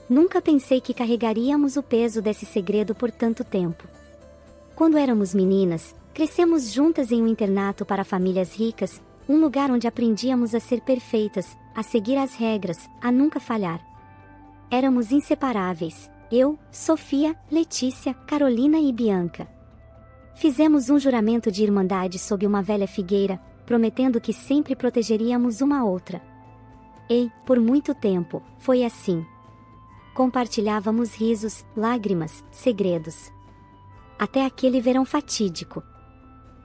Nunca pensei que carregaríamos o peso desse segredo por tanto tempo. Quando éramos meninas, crescemos juntas em um internato para famílias ricas, um lugar onde aprendíamos a ser perfeitas, a seguir as regras, a nunca falhar. Éramos inseparáveis, eu, Sofia, Letícia, Carolina e Bianca. Fizemos um juramento de irmandade sob uma velha figueira, prometendo que sempre protegeríamos uma a outra. E, por muito tempo, foi assim. Compartilhávamos risos, lágrimas, segredos. Até aquele verão fatídico.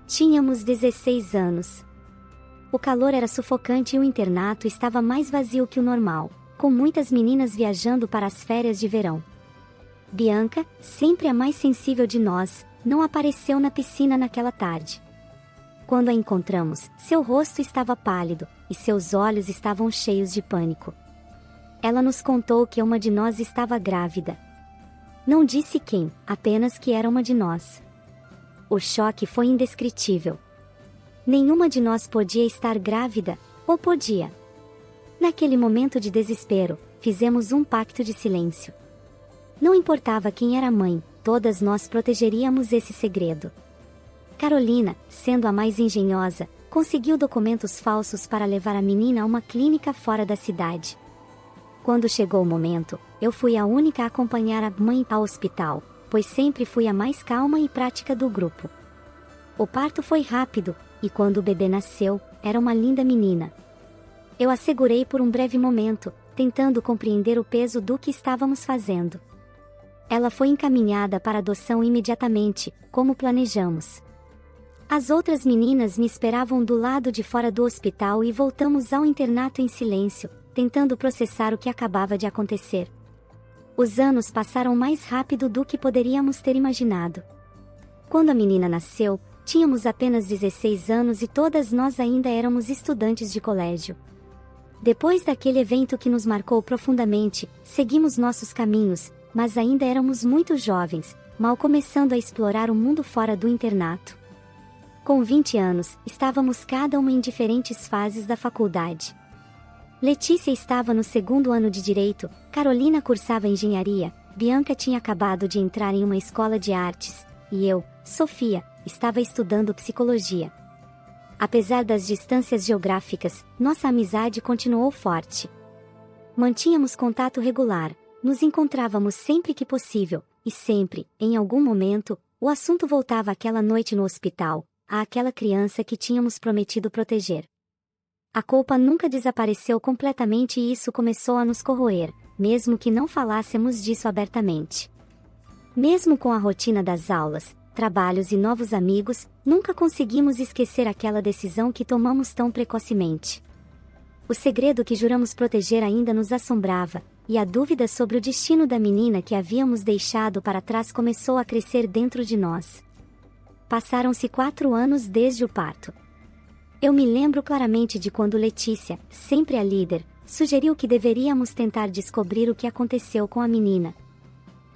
Tínhamos 16 anos. O calor era sufocante e o internato estava mais vazio que o normal, com muitas meninas viajando para as férias de verão. Bianca, sempre a mais sensível de nós, não apareceu na piscina naquela tarde. Quando a encontramos, seu rosto estava pálido, e seus olhos estavam cheios de pânico. Ela nos contou que uma de nós estava grávida. Não disse quem, apenas que era uma de nós. O choque foi indescritível. Nenhuma de nós podia estar grávida, ou podia. Naquele momento de desespero, fizemos um pacto de silêncio. Não importava quem era a mãe, todas nós protegeríamos esse segredo. Carolina, sendo a mais engenhosa, conseguiu documentos falsos para levar a menina a uma clínica fora da cidade. Quando chegou o momento, eu fui a única a acompanhar a mãe ao hospital, pois sempre fui a mais calma e prática do grupo. O parto foi rápido, e quando o bebê nasceu, era uma linda menina. Eu a segurei por um breve momento, tentando compreender o peso do que estávamos fazendo. Ela foi encaminhada para adoção imediatamente, como planejamos. As outras meninas me esperavam do lado de fora do hospital e voltamos ao internato em silêncio, tentando processar o que acabava de acontecer. Os anos passaram mais rápido do que poderíamos ter imaginado. Quando a menina nasceu, tínhamos apenas 16 anos e todas nós ainda éramos estudantes de colégio. Depois daquele evento que nos marcou profundamente, seguimos nossos caminhos, mas ainda éramos muito jovens, mal começando a explorar o mundo fora do internato. Com 20 anos, estávamos cada uma em diferentes fases da faculdade. Letícia estava no segundo ano de Direito, Carolina cursava Engenharia, Bianca tinha acabado de entrar em uma escola de artes, e eu, Sofia, estava estudando Psicologia. Apesar das distâncias geográficas, nossa amizade continuou forte. Mantínhamos contato regular, nos encontrávamos sempre que possível, e sempre, em algum momento, o assunto voltava àquela noite no hospital, àquela criança que tínhamos prometido proteger. A culpa nunca desapareceu completamente e isso começou a nos corroer, mesmo que não falássemos disso abertamente. Mesmo com a rotina das aulas, trabalhos e novos amigos, nunca conseguimos esquecer aquela decisão que tomamos tão precocemente. O segredo que juramos proteger ainda nos assombrava, e a dúvida sobre o destino da menina que havíamos deixado para trás começou a crescer dentro de nós. Passaram-se 4 anos desde o parto. Eu me lembro claramente de quando Letícia, sempre a líder, sugeriu que deveríamos tentar descobrir o que aconteceu com a menina.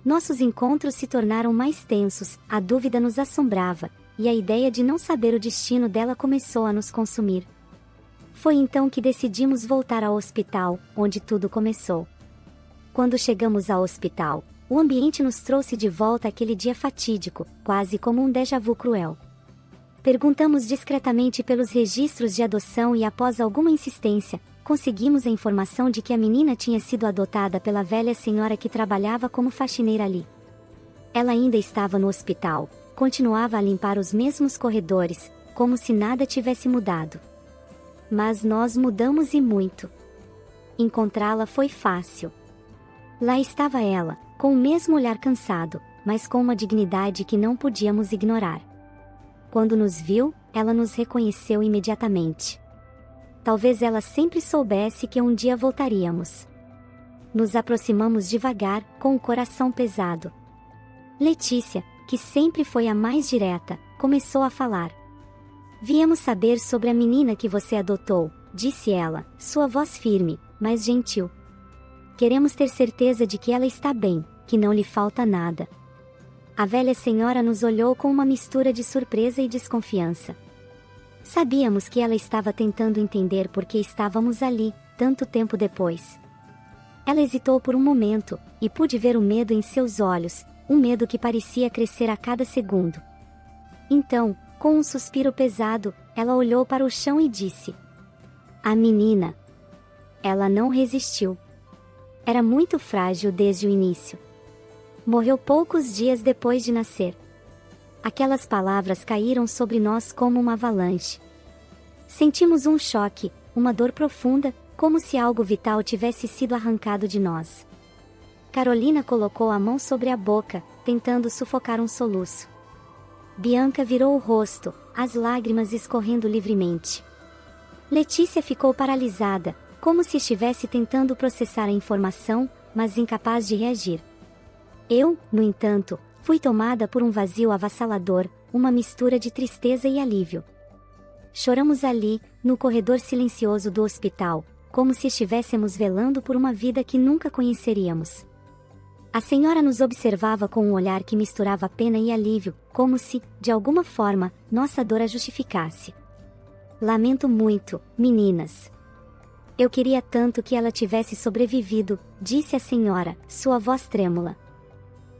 Nossos encontros se tornaram mais tensos, a dúvida nos assombrava, e a ideia de não saber o destino dela começou a nos consumir. Foi então que decidimos voltar ao hospital, onde tudo começou. Quando chegamos ao hospital, o ambiente nos trouxe de volta àquele dia fatídico, quase como um déjà vu cruel. Perguntamos discretamente pelos registros de adoção e após alguma insistência, conseguimos a informação de que a menina tinha sido adotada pela velha senhora que trabalhava como faxineira ali. Ela ainda estava no hospital, continuava a limpar os mesmos corredores, como se nada tivesse mudado. Mas nós mudamos e muito. Encontrá-la foi fácil. Lá estava ela, com o mesmo olhar cansado, mas com uma dignidade que não podíamos ignorar. Quando nos viu, ela nos reconheceu imediatamente. Talvez ela sempre soubesse que um dia voltaríamos. Nos aproximamos devagar, com o coração pesado. Letícia, que sempre foi a mais direta, começou a falar. Viemos saber sobre a menina que você adotou, disse ela, sua voz firme, mas gentil. Queremos ter certeza de que ela está bem, que não lhe falta nada. A velha senhora nos olhou com uma mistura de surpresa e desconfiança. Sabíamos que ela estava tentando entender por que estávamos ali, tanto tempo depois. Ela hesitou por um momento, e pude ver o medo em seus olhos, um medo que parecia crescer a cada segundo. Então, com um suspiro pesado, ela olhou para o chão e disse: "A menina." Ela não resistiu. Era muito frágil desde o início. Morreu poucos dias depois de nascer. Aquelas palavras caíram sobre nós como uma avalanche. Sentimos um choque, uma dor profunda, como se algo vital tivesse sido arrancado de nós. Carolina colocou a mão sobre a boca, tentando sufocar um soluço. Bianca virou o rosto, as lágrimas escorrendo livremente. Letícia ficou paralisada, como se estivesse tentando processar a informação, mas incapaz de reagir. Eu, no entanto, fui tomada por um vazio avassalador, uma mistura de tristeza e alívio. Choramos ali, no corredor silencioso do hospital, como se estivéssemos velando por uma vida que nunca conheceríamos. A senhora nos observava com um olhar que misturava pena e alívio, como se, de alguma forma, nossa dor a justificasse. "Lamento muito, meninas. Eu queria tanto que ela tivesse sobrevivido", disse a senhora, sua voz trêmula.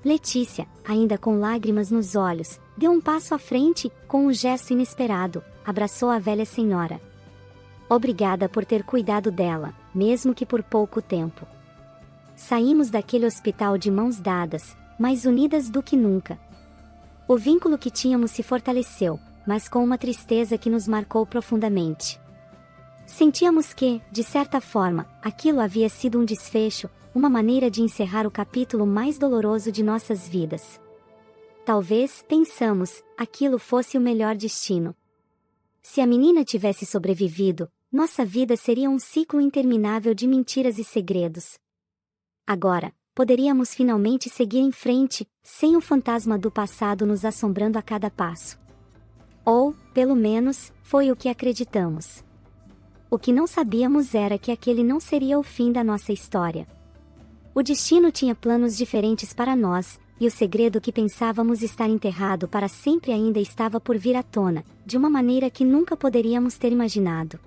Letícia, ainda com lágrimas nos olhos, deu um passo à frente, com um gesto inesperado, abraçou a velha senhora. "Obrigada por ter cuidado dela, mesmo que por pouco tempo." Saímos daquele hospital de mãos dadas, mais unidas do que nunca. O vínculo que tínhamos se fortaleceu, mas com uma tristeza que nos marcou profundamente. Sentíamos que, de certa forma, aquilo havia sido um desfecho, uma maneira de encerrar o capítulo mais doloroso de nossas vidas. Talvez, pensamos, aquilo fosse o melhor destino. Se a menina tivesse sobrevivido, nossa vida seria um ciclo interminável de mentiras e segredos. Agora, poderíamos finalmente seguir em frente, sem o fantasma do passado nos assombrando a cada passo. Ou, pelo menos, foi o que acreditamos. O que não sabíamos era que aquele não seria o fim da nossa história. O destino tinha planos diferentes para nós, e o segredo que pensávamos estar enterrado para sempre ainda estava por vir à tona, de uma maneira que nunca poderíamos ter imaginado.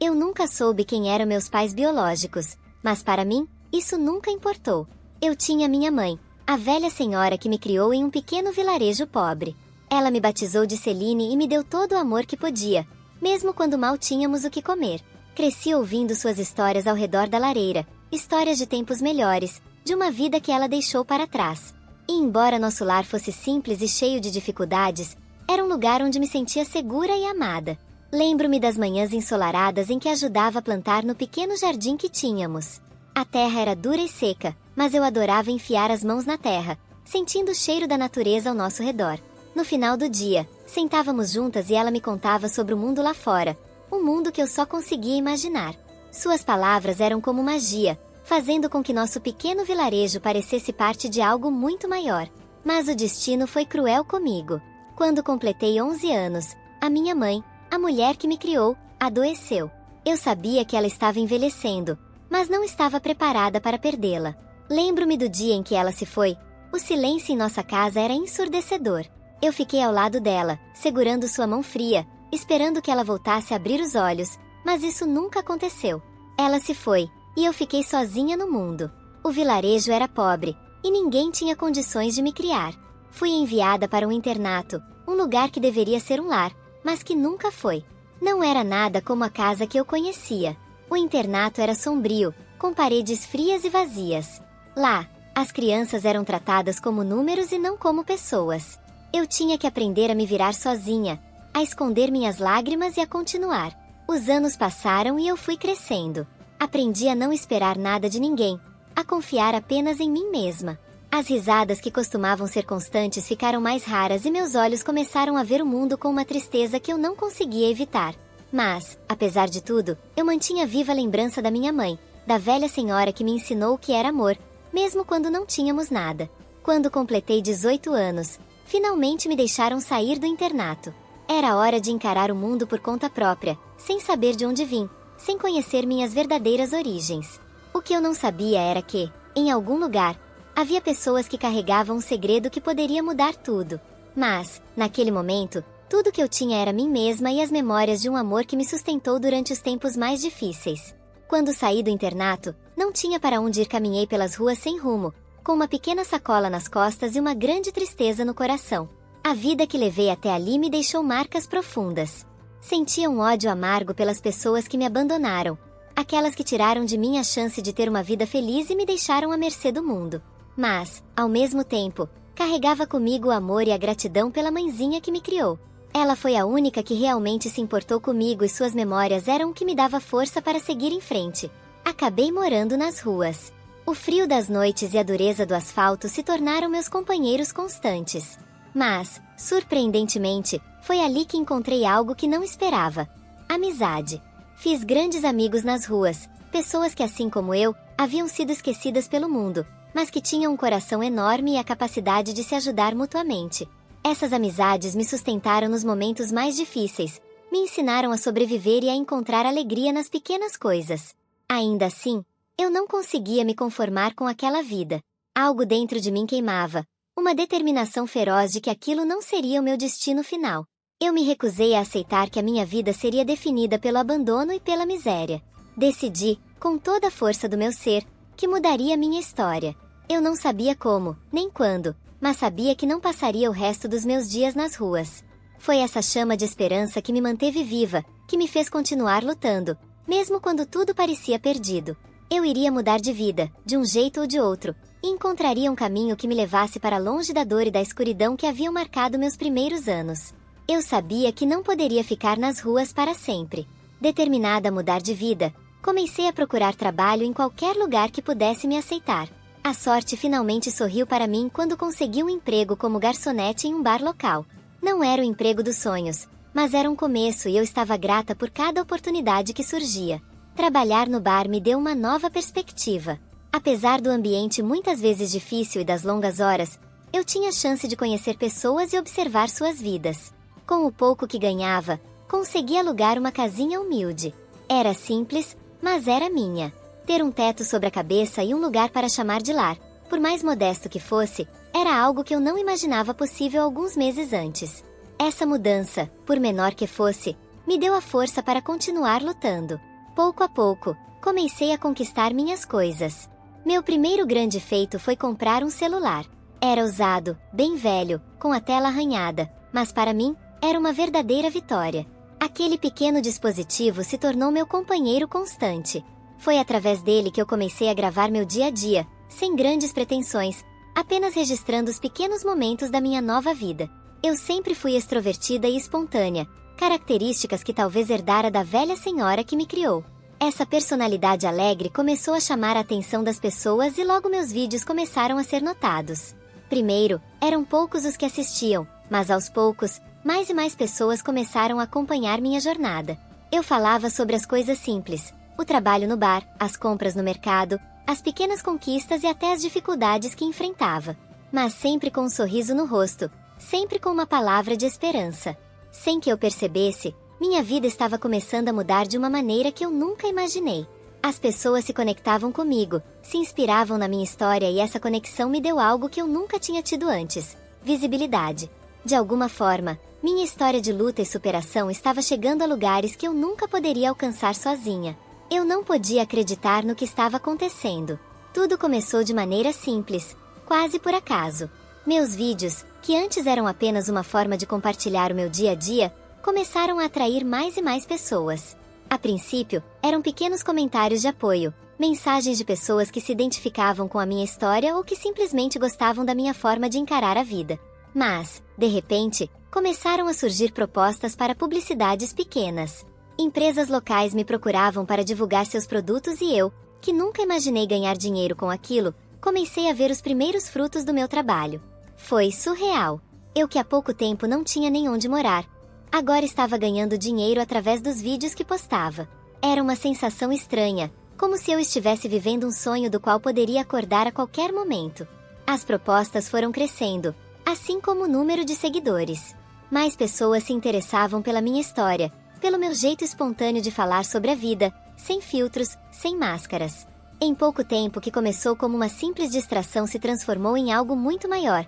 Eu nunca soube quem eram meus pais biológicos, mas para mim, isso nunca importou. Eu tinha minha mãe, a velha senhora que me criou em um pequeno vilarejo pobre. Ela me batizou de Celine e me deu todo o amor que podia, mesmo quando mal tínhamos o que comer. Cresci ouvindo suas histórias ao redor da lareira, histórias de tempos melhores, de uma vida que ela deixou para trás. E embora nosso lar fosse simples e cheio de dificuldades, era um lugar onde me sentia segura e amada. Lembro-me das manhãs ensolaradas em que ajudava a plantar no pequeno jardim que tínhamos. A terra era dura e seca, mas eu adorava enfiar as mãos na terra, sentindo o cheiro da natureza ao nosso redor. No final do dia, sentávamos juntas e ela me contava sobre o mundo lá fora, um mundo que eu só conseguia imaginar. Suas palavras eram como magia, fazendo com que nosso pequeno vilarejo parecesse parte de algo muito maior. Mas o destino foi cruel comigo. Quando completei 11 anos, a minha mãe, a mulher que me criou, adoeceu. Eu sabia que ela estava envelhecendo, mas não estava preparada para perdê-la. Lembro-me do dia em que ela se foi. O silêncio em nossa casa era ensurdecedor. Eu fiquei ao lado dela, segurando sua mão fria, esperando que ela voltasse a abrir os olhos, mas isso nunca aconteceu. Ela se foi, e eu fiquei sozinha no mundo. O vilarejo era pobre, e ninguém tinha condições de me criar. Fui enviada para um internato, um lugar que deveria ser um lar, mas que nunca foi. Não era nada como a casa que eu conhecia. O internato era sombrio, com paredes frias e vazias. Lá, as crianças eram tratadas como números e não como pessoas. Eu tinha que aprender a me virar sozinha, a esconder minhas lágrimas e a continuar. Os anos passaram e eu fui crescendo. Aprendi a não esperar nada de ninguém, a confiar apenas em mim mesma. As risadas que costumavam ser constantes ficaram mais raras e meus olhos começaram a ver o mundo com uma tristeza que eu não conseguia evitar. Mas, apesar de tudo, eu mantinha viva a lembrança da minha mãe, da velha senhora que me ensinou o que era amor, mesmo quando não tínhamos nada. Quando completei 18 anos, finalmente me deixaram sair do internato. Era hora de encarar o mundo por conta própria, sem saber de onde vim, sem conhecer minhas verdadeiras origens. O que eu não sabia era que, em algum lugar, havia pessoas que carregavam um segredo que poderia mudar tudo. Mas, naquele momento, tudo que eu tinha era mim mesma e as memórias de um amor que me sustentou durante os tempos mais difíceis. Quando saí do internato, não tinha para onde ir, caminhei pelas ruas sem rumo, com uma pequena sacola nas costas e uma grande tristeza no coração. A vida que levei até ali me deixou marcas profundas. Sentia um ódio amargo pelas pessoas que me abandonaram, aquelas que tiraram de mim a chance de ter uma vida feliz e me deixaram à mercê do mundo. Mas, ao mesmo tempo, carregava comigo o amor e a gratidão pela mãezinha que me criou. Ela foi a única que realmente se importou comigo e suas memórias eram o que me dava força para seguir em frente. Acabei morando nas ruas. O frio das noites e a dureza do asfalto se tornaram meus companheiros constantes. Mas, surpreendentemente, foi ali que encontrei algo que não esperava: amizade. Fiz grandes amigos nas ruas, pessoas que, assim como eu, haviam sido esquecidas pelo mundo, mas que tinham um coração enorme e a capacidade de se ajudar mutuamente. Essas amizades me sustentaram nos momentos mais difíceis, me ensinaram a sobreviver e a encontrar alegria nas pequenas coisas. Ainda assim, eu não conseguia me conformar com aquela vida. Algo dentro de mim queimava, uma determinação feroz de que aquilo não seria o meu destino final. Eu me recusei a aceitar que a minha vida seria definida pelo abandono e pela miséria. Decidi, com toda a força do meu ser, que mudaria minha história. Eu não sabia como, nem quando, mas sabia que não passaria o resto dos meus dias nas ruas. Foi essa chama de esperança que me manteve viva, que me fez continuar lutando, mesmo quando tudo parecia perdido. Eu iria mudar de vida, de um jeito ou de outro, e encontraria um caminho que me levasse para longe da dor e da escuridão que haviam marcado meus primeiros anos. Eu sabia que não poderia ficar nas ruas para sempre. Determinada a mudar de vida, comecei a procurar trabalho em qualquer lugar que pudesse me aceitar. A sorte finalmente sorriu para mim quando consegui um emprego como garçonete em um bar local. Não era o emprego dos sonhos, mas era um começo e eu estava grata por cada oportunidade que surgia. Trabalhar no bar me deu uma nova perspectiva. Apesar do ambiente muitas vezes difícil e das longas horas, eu tinha chance de conhecer pessoas e observar suas vidas. Com o pouco que ganhava, consegui alugar uma casinha humilde. Era simples, mas era minha. Ter um teto sobre a cabeça e um lugar para chamar de lar, por mais modesto que fosse, era algo que eu não imaginava possível alguns meses antes. Essa mudança, por menor que fosse, me deu a força para continuar lutando. Pouco a pouco, comecei a conquistar minhas coisas. Meu primeiro grande feito foi comprar um celular. Era usado, bem velho, com a tela arranhada, mas para mim, era uma verdadeira vitória. Aquele pequeno dispositivo se tornou meu companheiro constante. Foi através dele que eu comecei a gravar meu dia a dia, sem grandes pretensões, apenas registrando os pequenos momentos da minha nova vida. Eu sempre fui extrovertida e espontânea, características que talvez herdara da velha senhora que me criou. Essa personalidade alegre começou a chamar a atenção das pessoas e logo meus vídeos começaram a ser notados. Primeiro, eram poucos os que assistiam, mas aos poucos, mais e mais pessoas começaram a acompanhar minha jornada. Eu falava sobre as coisas simples: o trabalho no bar, as compras no mercado, as pequenas conquistas e até as dificuldades que enfrentava. Mas sempre com um sorriso no rosto, sempre com uma palavra de esperança. Sem que eu percebesse, minha vida estava começando a mudar de uma maneira que eu nunca imaginei. As pessoas se conectavam comigo, se inspiravam na minha história e essa conexão me deu algo que eu nunca tinha tido antes: visibilidade. De alguma forma, minha história de luta e superação estava chegando a lugares que eu nunca poderia alcançar sozinha. Eu não podia acreditar no que estava acontecendo. Tudo começou de maneira simples, quase por acaso. Meus vídeos, que antes eram apenas uma forma de compartilhar o meu dia a dia, começaram a atrair mais e mais pessoas. A princípio, eram pequenos comentários de apoio, mensagens de pessoas que se identificavam com a minha história ou que simplesmente gostavam da minha forma de encarar a vida. Mas, de repente, começaram a surgir propostas para publicidades pequenas. Empresas locais me procuravam para divulgar seus produtos e eu, que nunca imaginei ganhar dinheiro com aquilo, comecei a ver os primeiros frutos do meu trabalho. Foi surreal. Eu que há pouco tempo não tinha nem onde morar, agora estava ganhando dinheiro através dos vídeos que postava. Era uma sensação estranha, como se eu estivesse vivendo um sonho do qual poderia acordar a qualquer momento. As propostas foram crescendo, assim como o número de seguidores. Mais pessoas se interessavam pela minha história, pelo meu jeito espontâneo de falar sobre a vida, sem filtros, sem máscaras. Em pouco tempo, que começou como uma simples distração se transformou em algo muito maior.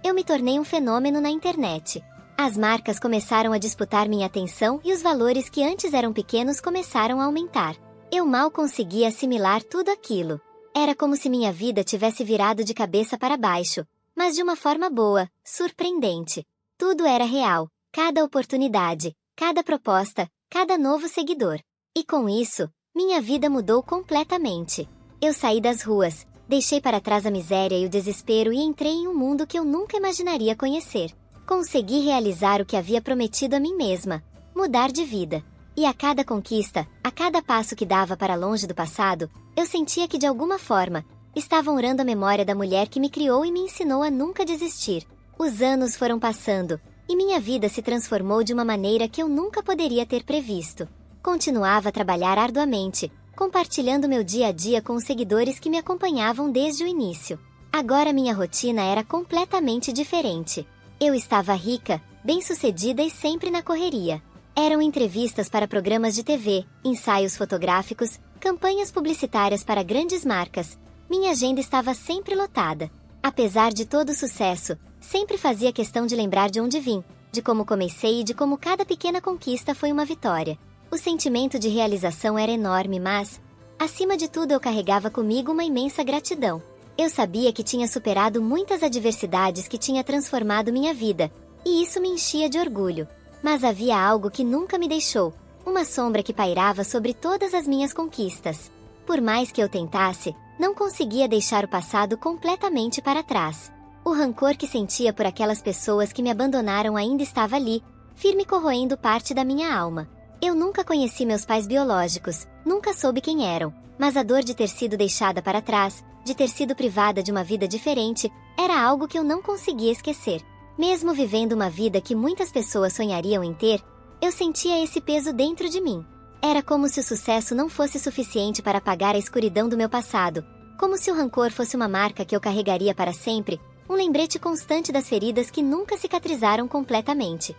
Eu me tornei um fenômeno na internet. As marcas começaram a disputar minha atenção e os valores que antes eram pequenos começaram a aumentar. Eu mal conseguia assimilar tudo aquilo. Era como se minha vida tivesse virado de cabeça para baixo, mas de uma forma boa, surpreendente. Tudo era real, cada oportunidade, cada proposta, cada novo seguidor. E com isso, minha vida mudou completamente. Eu saí das ruas, deixei para trás a miséria e o desespero e entrei em um mundo que eu nunca imaginaria conhecer. Consegui realizar o que havia prometido a mim mesma, mudar de vida. E a cada conquista, a cada passo que dava para longe do passado, eu sentia que de alguma forma, estava honrando a memória da mulher que me criou e me ensinou a nunca desistir. Os anos foram passando, e minha vida se transformou de uma maneira que eu nunca poderia ter previsto. Continuava a trabalhar arduamente, compartilhando meu dia a dia com os seguidores que me acompanhavam desde o início. Agora minha rotina era completamente diferente. Eu estava rica, bem-sucedida e sempre na correria. Eram entrevistas para programas de TV, ensaios fotográficos, campanhas publicitárias para grandes marcas. Minha agenda estava sempre lotada. Apesar de todo o sucesso, sempre fazia questão de lembrar de onde vim, de como comecei e de como cada pequena conquista foi uma vitória. O sentimento de realização era enorme, mas, acima de tudo, eu carregava comigo uma imensa gratidão. Eu sabia que tinha superado muitas adversidades que tinha transformado minha vida, e isso me enchia de orgulho. Mas havia algo que nunca me deixou, uma sombra que pairava sobre todas as minhas conquistas. Por mais que eu tentasse, não conseguia deixar o passado completamente para trás. O rancor que sentia por aquelas pessoas que me abandonaram ainda estava ali, firme corroendo parte da minha alma. Eu nunca conheci meus pais biológicos, nunca soube quem eram, mas a dor de ter sido deixada para trás, de ter sido privada de uma vida diferente, era algo que eu não conseguia esquecer. Mesmo vivendo uma vida que muitas pessoas sonhariam em ter, eu sentia esse peso dentro de mim. Era como se o sucesso não fosse suficiente para apagar a escuridão do meu passado, como se o rancor fosse uma marca que eu carregaria para sempre, um lembrete constante das feridas que nunca cicatrizaram completamente.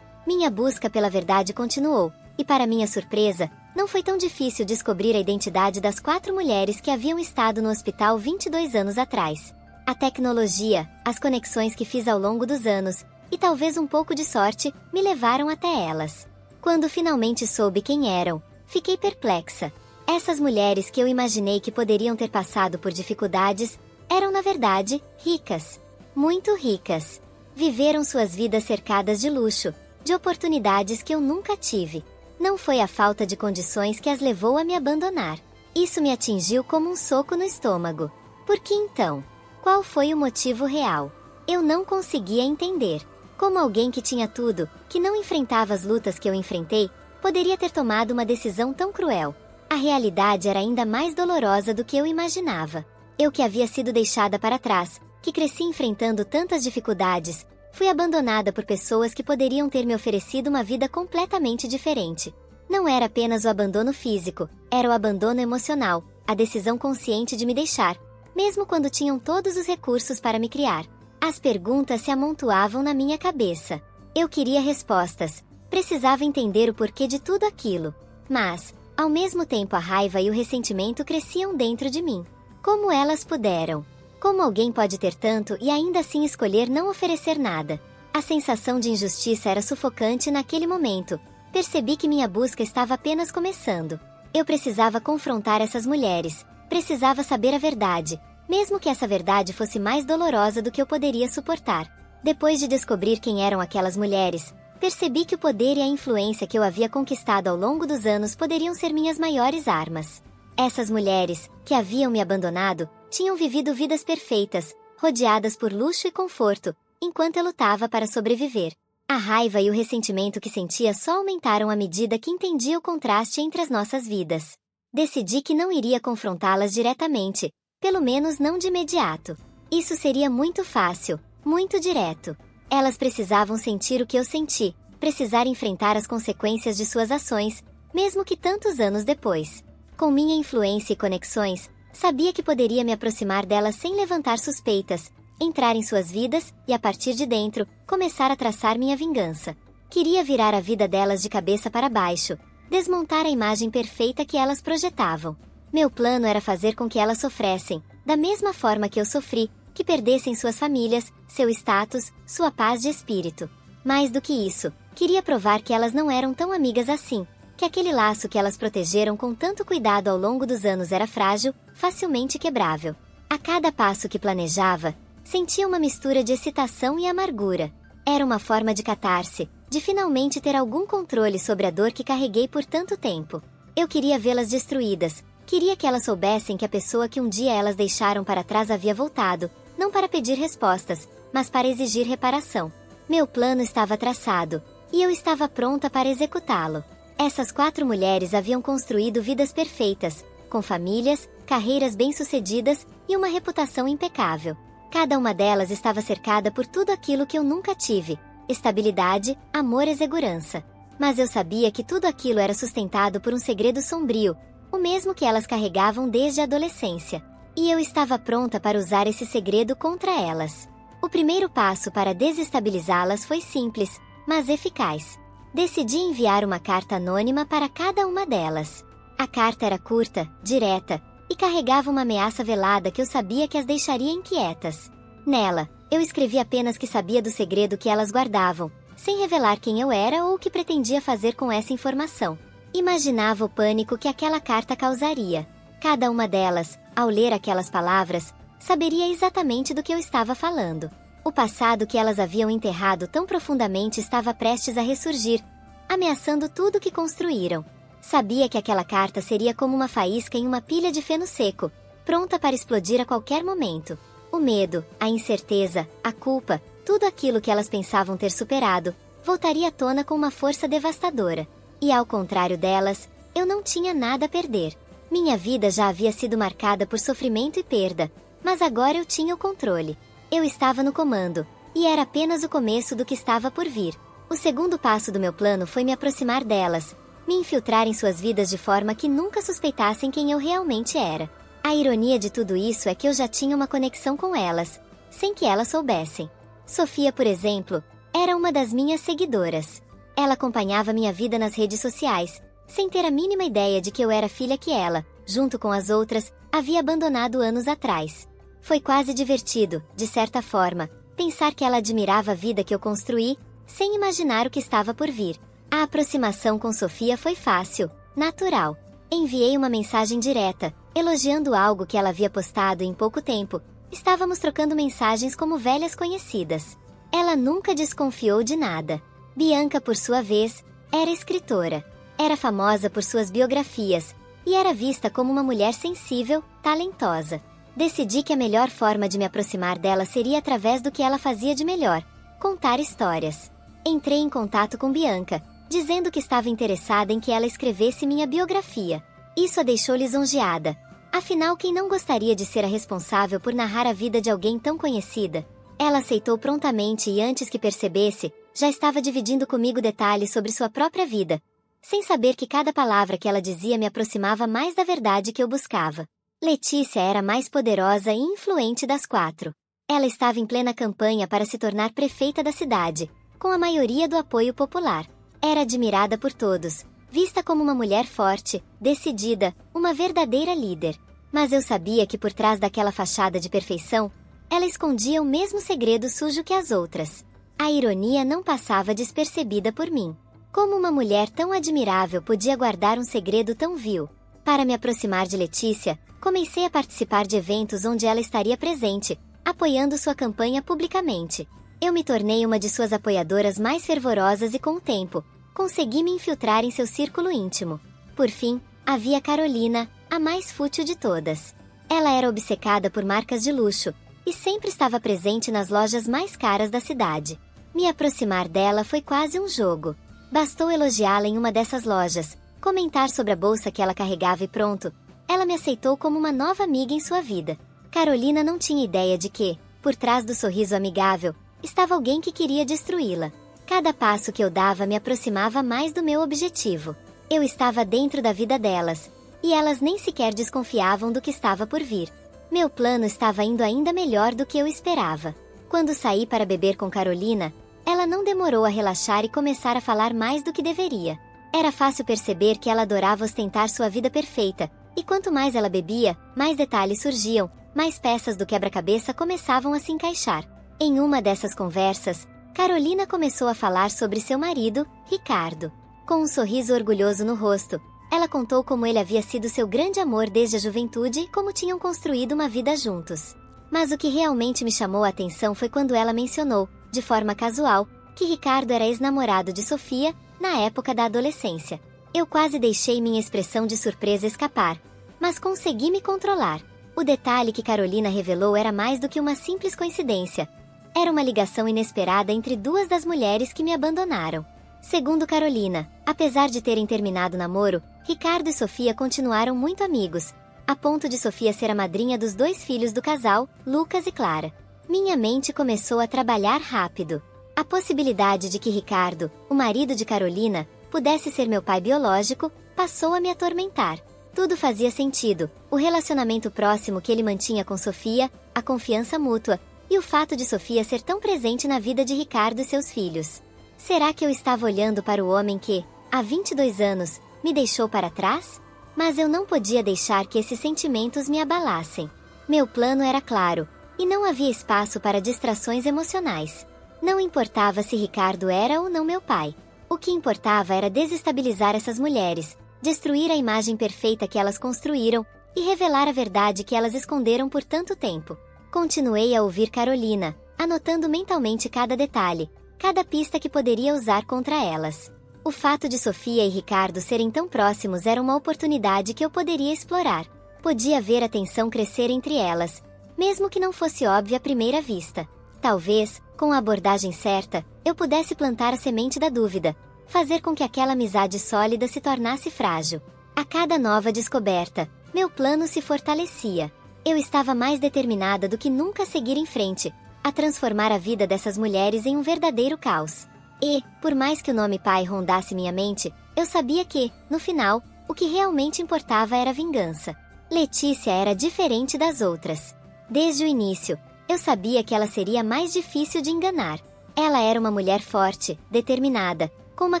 Minha busca pela verdade continuou, e para minha surpresa, não foi tão difícil descobrir a identidade das 4 mulheres que haviam estado no hospital 22 anos atrás. A tecnologia, as conexões que fiz ao longo dos anos, e talvez um pouco de sorte, me levaram até elas. Quando finalmente soube quem eram, fiquei perplexa. Essas mulheres que eu imaginei que poderiam ter passado por dificuldades, eram na verdade, ricas. Muito ricas. Viveram suas vidas cercadas de luxo, de oportunidades que eu nunca tive. Não foi a falta de condições que as levou a me abandonar. Isso me atingiu como um soco no estômago. Por que então? Qual foi o motivo real? Eu não conseguia entender. Como alguém que tinha tudo, que não enfrentava as lutas que eu enfrentei, poderia ter tomado uma decisão tão cruel? A realidade era ainda mais dolorosa do que eu imaginava. Eu que havia sido deixada para trás, que cresci enfrentando tantas dificuldades, fui abandonada por pessoas que poderiam ter me oferecido uma vida completamente diferente. Não era apenas o abandono físico, era o abandono emocional, a decisão consciente de me deixar, mesmo quando tinham todos os recursos para me criar. As perguntas se amontoavam na minha cabeça. Eu queria respostas, precisava entender o porquê de tudo aquilo. Mas, ao mesmo tempo, a raiva e o ressentimento cresciam dentro de mim. Como elas puderam? Como alguém pode ter tanto e ainda assim escolher não oferecer nada? A sensação de injustiça era sufocante naquele momento. Percebi que minha busca estava apenas começando. Eu precisava confrontar essas mulheres. Precisava saber a verdade, mesmo que essa verdade fosse mais dolorosa do que eu poderia suportar. Depois de descobrir quem eram aquelas mulheres, percebi que o poder e a influência que eu havia conquistado ao longo dos anos poderiam ser minhas maiores armas. Essas mulheres, que haviam me abandonado, tinham vivido vidas perfeitas, rodeadas por luxo e conforto, enquanto eu lutava para sobreviver. A raiva e o ressentimento que sentia só aumentaram à medida que entendia o contraste entre as nossas vidas. Decidi que não iria confrontá-las diretamente, pelo menos não de imediato. Isso seria muito fácil, muito direto. Elas precisavam sentir o que eu senti, precisar enfrentar as consequências de suas ações, mesmo que tantos anos depois. Com minha influência e conexões, sabia que poderia me aproximar delas sem levantar suspeitas, entrar em suas vidas e, a partir de dentro, começar a traçar minha vingança. Queria virar a vida delas de cabeça para baixo, desmontar a imagem perfeita que elas projetavam. Meu plano era fazer com que elas sofressem, da mesma forma que eu sofri, que perdessem suas famílias, seu status, sua paz de espírito. Mais do que isso, queria provar que elas não eram tão amigas assim, que aquele laço que elas protegeram com tanto cuidado ao longo dos anos era frágil, facilmente quebrável. A cada passo que planejava, sentia uma mistura de excitação e amargura. Era uma forma de catarse, de finalmente ter algum controle sobre a dor que carreguei por tanto tempo. Eu queria vê-las destruídas, queria que elas soubessem que a pessoa que um dia elas deixaram para trás havia voltado, não para pedir respostas, mas para exigir reparação. Meu plano estava traçado, e eu estava pronta para executá-lo. Essas 4 mulheres haviam construído vidas perfeitas, com famílias, carreiras bem-sucedidas e uma reputação impecável. Cada uma delas estava cercada por tudo aquilo que eu nunca tive: estabilidade, amor e segurança. Mas eu sabia que tudo aquilo era sustentado por um segredo sombrio, o mesmo que elas carregavam desde a adolescência. E eu estava pronta para usar esse segredo contra elas. O primeiro passo para desestabilizá-las foi simples, mas eficaz. Decidi enviar uma carta anônima para cada uma delas. A carta era curta, direta, e carregava uma ameaça velada que eu sabia que as deixaria inquietas. Nela, eu escrevi apenas que sabia do segredo que elas guardavam, sem revelar quem eu era ou o que pretendia fazer com essa informação. Imaginava o pânico que aquela carta causaria. Cada uma delas, ao ler aquelas palavras, saberia exatamente do que eu estava falando. O passado que elas haviam enterrado tão profundamente estava prestes a ressurgir, ameaçando tudo que construíram. Sabia que aquela carta seria como uma faísca em uma pilha de feno seco, pronta para explodir a qualquer momento. O medo, a incerteza, a culpa, tudo aquilo que elas pensavam ter superado, voltaria à tona com uma força devastadora. E ao contrário delas, eu não tinha nada a perder. Minha vida já havia sido marcada por sofrimento e perda, mas agora eu tinha o controle. Eu estava no comando, e era apenas o começo do que estava por vir. O segundo passo do meu plano foi me aproximar delas, me infiltrar em suas vidas de forma que nunca suspeitassem quem eu realmente era. A ironia de tudo isso é que eu já tinha uma conexão com elas, sem que elas soubessem. Sofia, por exemplo, era uma das minhas seguidoras. Ela acompanhava minha vida nas redes sociais, sem ter a mínima ideia de que eu era filha que ela, junto com as outras, havia abandonado anos atrás. Foi quase divertido, de certa forma, pensar que ela admirava a vida que eu construí, sem imaginar o que estava por vir. A aproximação com Sofia foi fácil, natural. Enviei uma mensagem direta, elogiando algo que ela havia postado em pouco tempo. Estávamos trocando mensagens como velhas conhecidas. Ela nunca desconfiou de nada. Bianca, por sua vez, era escritora. Era famosa por suas biografias, e era vista como uma mulher sensível, talentosa. Decidi que a melhor forma de me aproximar dela seria através do que ela fazia de melhor: contar histórias. Entrei em contato com Bianca, dizendo que estava interessada em que ela escrevesse minha biografia. Isso a deixou lisonjeada. Afinal, quem não gostaria de ser a responsável por narrar a vida de alguém tão conhecida? Ela aceitou prontamente e, antes que percebesse, já estava dividindo comigo detalhes sobre sua própria vida, sem saber que cada palavra que ela dizia me aproximava mais da verdade que eu buscava. Letícia era a mais poderosa e influente das 4. Ela estava em plena campanha para se tornar prefeita da cidade, com a maioria do apoio popular. Era admirada por todos, vista como uma mulher forte, decidida, uma verdadeira líder. Mas eu sabia que por trás daquela fachada de perfeição, ela escondia o mesmo segredo sujo que as outras. A ironia não passava despercebida por mim. Como uma mulher tão admirável podia guardar um segredo tão vil? Para me aproximar de Letícia, comecei a participar de eventos onde ela estaria presente, apoiando sua campanha publicamente. Eu me tornei uma de suas apoiadoras mais fervorosas e, com o tempo, consegui me infiltrar em seu círculo íntimo. Por fim, havia Carolina, a mais fútil de todas. Ela era obcecada por marcas de luxo, e sempre estava presente nas lojas mais caras da cidade. Me aproximar dela foi quase um jogo. Bastou elogiá-la em uma dessas lojas, comentar sobre a bolsa que ela carregava e pronto, ela me aceitou como uma nova amiga em sua vida. Carolina não tinha ideia de que, por trás do sorriso amigável, estava alguém que queria destruí-la. Cada passo que eu dava me aproximava mais do meu objetivo. Eu estava dentro da vida delas, e elas nem sequer desconfiavam do que estava por vir. Meu plano estava indo ainda melhor do que eu esperava. Quando saí para beber com Carolina, ela não demorou a relaxar e começar a falar mais do que deveria. Era fácil perceber que ela adorava ostentar sua vida perfeita, e quanto mais ela bebia, mais detalhes surgiam, mais peças do quebra-cabeça começavam a se encaixar. Em uma dessas conversas, Carolina começou a falar sobre seu marido, Ricardo. Com um sorriso orgulhoso no rosto, ela contou como ele havia sido seu grande amor desde a juventude e como tinham construído uma vida juntos. Mas o que realmente me chamou a atenção foi quando ela mencionou, de forma casual, que Ricardo era ex-namorado de Sofia, na época da adolescência. Eu quase deixei minha expressão de surpresa escapar, mas consegui me controlar. O detalhe que Carolina revelou era mais do que uma simples coincidência. Era uma ligação inesperada entre duas das mulheres que me abandonaram. Segundo Carolina, apesar de terem terminado o namoro, Ricardo e Sofia continuaram muito amigos, a ponto de Sofia ser a madrinha dos 2 filhos do casal, Lucas e Clara. Minha mente começou a trabalhar rápido. A possibilidade de que Ricardo, o marido de Carolina, pudesse ser meu pai biológico, passou a me atormentar. Tudo fazia sentido: o relacionamento próximo que ele mantinha com Sofia, a confiança mútua, e o fato de Sofia ser tão presente na vida de Ricardo e seus filhos. Será que eu estava olhando para o homem que, há 22 anos, me deixou para trás? Mas eu não podia deixar que esses sentimentos me abalassem. Meu plano era claro, e não havia espaço para distrações emocionais. Não importava se Ricardo era ou não meu pai. O que importava era desestabilizar essas mulheres, destruir a imagem perfeita que elas construíram e revelar a verdade que elas esconderam por tanto tempo. Continuei a ouvir Carolina, anotando mentalmente cada detalhe, cada pista que poderia usar contra elas. O fato de Sofia e Ricardo serem tão próximos era uma oportunidade que eu poderia explorar. Podia ver a tensão crescer entre elas, mesmo que não fosse óbvia à primeira vista. Talvez, com a abordagem certa, eu pudesse plantar a semente da dúvida, fazer com que aquela amizade sólida se tornasse frágil. A cada nova descoberta, meu plano se fortalecia. Eu estava mais determinada do que nunca a seguir em frente, a transformar a vida dessas mulheres em um verdadeiro caos. E, por mais que o nome pai rondasse minha mente, eu sabia que, no final, o que realmente importava era a vingança. Letícia era diferente das outras. Desde o início, eu sabia que ela seria mais difícil de enganar. Ela era uma mulher forte, determinada, com uma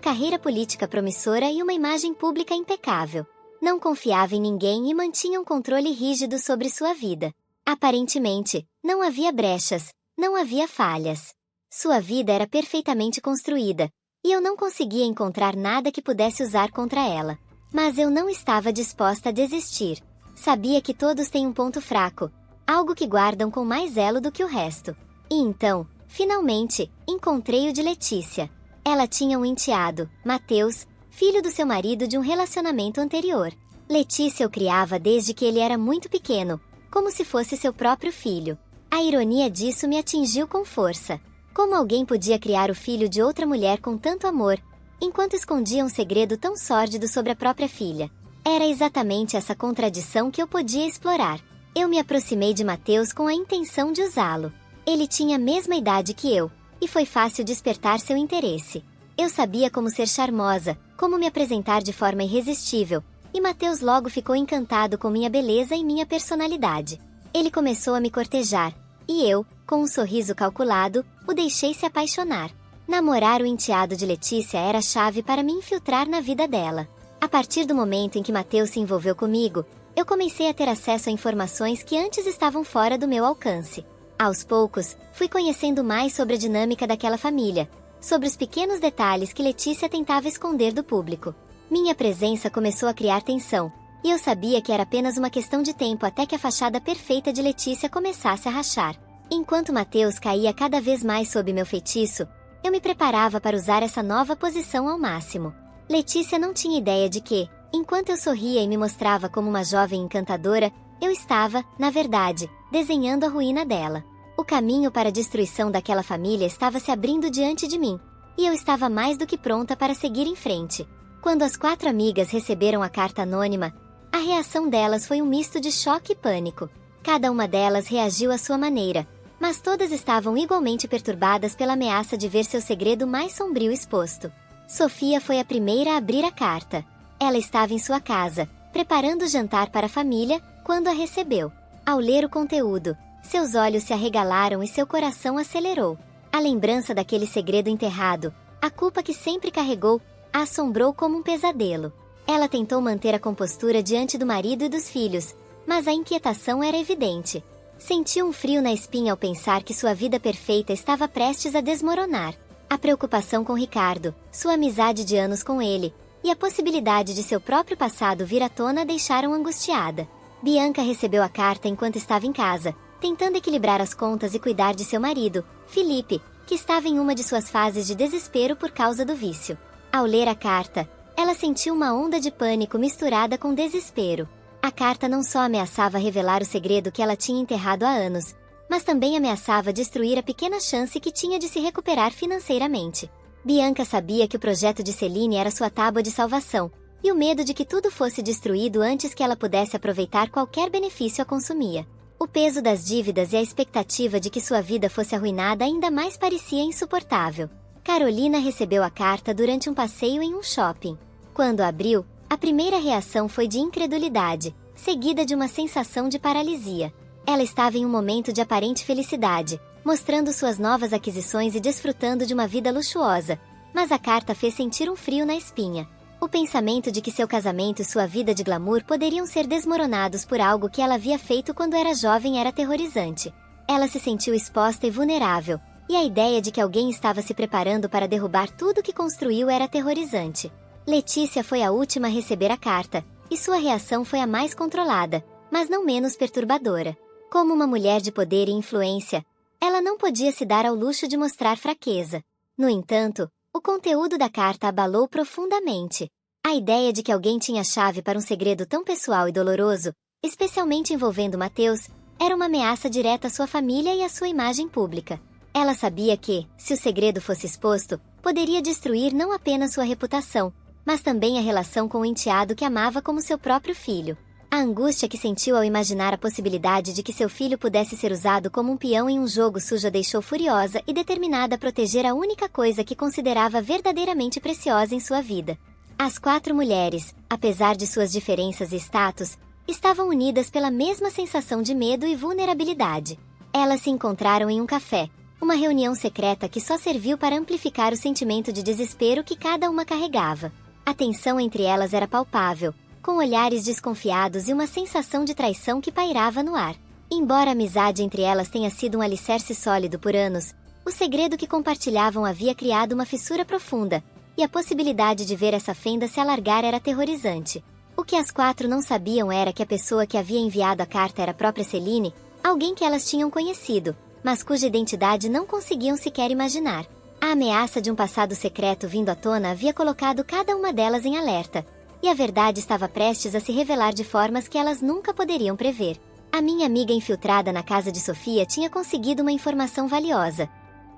carreira política promissora e uma imagem pública impecável. Não confiava em ninguém e mantinha um controle rígido sobre sua vida. Aparentemente, não havia brechas, não havia falhas. Sua vida era perfeitamente construída, e eu não conseguia encontrar nada que pudesse usar contra ela. Mas eu não estava disposta a desistir. Sabia que todos têm um ponto fraco, algo que guardam com mais zelo do que o resto. E então, finalmente, encontrei o de Letícia. Ela tinha um enteado, Mateus, filho do seu marido de um relacionamento anterior. Letícia o criava desde que ele era muito pequeno, como se fosse seu próprio filho. A ironia disso me atingiu com força. Como alguém podia criar o filho de outra mulher com tanto amor, enquanto escondia um segredo tão sórdido sobre a própria filha? Era exatamente essa contradição que eu podia explorar. Eu me aproximei de Mateus com a intenção de usá-lo. Ele tinha a mesma idade que eu, e foi fácil despertar seu interesse. Eu sabia como ser charmosa, como me apresentar de forma irresistível, e Mateus logo ficou encantado com minha beleza e minha personalidade. Ele começou a me cortejar, e eu, com um sorriso calculado, o deixei se apaixonar. Namorar o enteado de Letícia era a chave para me infiltrar na vida dela. A partir do momento em que Mateus se envolveu comigo, eu comecei a ter acesso a informações que antes estavam fora do meu alcance. Aos poucos, fui conhecendo mais sobre a dinâmica daquela família, sobre os pequenos detalhes que Letícia tentava esconder do público. Minha presença começou a criar tensão, e eu sabia que era apenas uma questão de tempo até que a fachada perfeita de Letícia começasse a rachar. Enquanto Mateus caía cada vez mais sob meu feitiço, eu me preparava para usar essa nova posição ao máximo. Letícia não tinha ideia de que, enquanto eu sorria e me mostrava como uma jovem encantadora, eu estava, na verdade, desenhando a ruína dela. O caminho para a destruição daquela família estava se abrindo diante de mim, e eu estava mais do que pronta para seguir em frente. Quando as 4 amigas receberam a carta anônima, a reação delas foi um misto de choque e pânico. Cada uma delas reagiu à sua maneira, mas todas estavam igualmente perturbadas pela ameaça de ver seu segredo mais sombrio exposto. Sofia foi a primeira a abrir a carta. Ela estava em sua casa, preparando o jantar para a família, quando a recebeu. Ao ler o conteúdo, seus olhos se arregalaram e seu coração acelerou. A lembrança daquele segredo enterrado, a culpa que sempre carregou, a assombrou como um pesadelo. Ela tentou manter a compostura diante do marido e dos filhos, mas a inquietação era evidente. Sentiu um frio na espinha ao pensar que sua vida perfeita estava prestes a desmoronar. A preocupação com Ricardo, sua amizade de anos com ele, e a possibilidade de seu próprio passado vir à tona a deixaram angustiada. Bianca recebeu a carta enquanto estava em casa, tentando equilibrar as contas e cuidar de seu marido, Felipe, que estava em uma de suas fases de desespero por causa do vício. Ao ler a carta, ela sentiu uma onda de pânico misturada com desespero. A carta não só ameaçava revelar o segredo que ela tinha enterrado há anos, mas também ameaçava destruir a pequena chance que tinha de se recuperar financeiramente. Bianca sabia que o projeto de Celine era sua tábua de salvação, e o medo de que tudo fosse destruído antes que ela pudesse aproveitar qualquer benefício a consumia. O peso das dívidas e a expectativa de que sua vida fosse arruinada ainda mais parecia insuportável. Carolina recebeu a carta durante um passeio em um shopping. Quando a abriu, a primeira reação foi de incredulidade, seguida de uma sensação de paralisia. Ela estava em um momento de aparente felicidade, mostrando suas novas aquisições e desfrutando de uma vida luxuosa, mas a carta fez sentir um frio na espinha. O pensamento de que seu casamento e sua vida de glamour poderiam ser desmoronados por algo que ela havia feito quando era jovem era aterrorizante. Ela se sentiu exposta e vulnerável, e a ideia de que alguém estava se preparando para derrubar tudo que construiu era aterrorizante. Letícia foi a última a receber a carta, e sua reação foi a mais controlada, mas não menos perturbadora. Como uma mulher de poder e influência, ela não podia se dar ao luxo de mostrar fraqueza. No entanto, o conteúdo da carta abalou profundamente. A ideia de que alguém tinha chave para um segredo tão pessoal e doloroso, especialmente envolvendo Mateus, era uma ameaça direta à sua família e à sua imagem pública. Ela sabia que, se o segredo fosse exposto, poderia destruir não apenas sua reputação, mas também a relação com o enteado que amava como seu próprio filho. A angústia que sentiu ao imaginar a possibilidade de que seu filho pudesse ser usado como um peão em um jogo sujo a deixou furiosa e determinada a proteger a única coisa que considerava verdadeiramente preciosa em sua vida. As 4 mulheres, apesar de suas diferenças e status, estavam unidas pela mesma sensação de medo e vulnerabilidade. Elas se encontraram em um café, uma reunião secreta que só serviu para amplificar o sentimento de desespero que cada uma carregava. A tensão entre elas era palpável, com olhares desconfiados e uma sensação de traição que pairava no ar. Embora a amizade entre elas tenha sido um alicerce sólido por anos, o segredo que compartilhavam havia criado uma fissura profunda, e a possibilidade de ver essa fenda se alargar era aterrorizante. O que as 4 não sabiam era que a pessoa que havia enviado a carta era a própria Celine, alguém que elas tinham conhecido, mas cuja identidade não conseguiam sequer imaginar. A ameaça de um passado secreto vindo à tona havia colocado cada uma delas em alerta, e a verdade estava prestes a se revelar de formas que elas nunca poderiam prever. A minha amiga infiltrada na casa de Sofia tinha conseguido uma informação valiosa.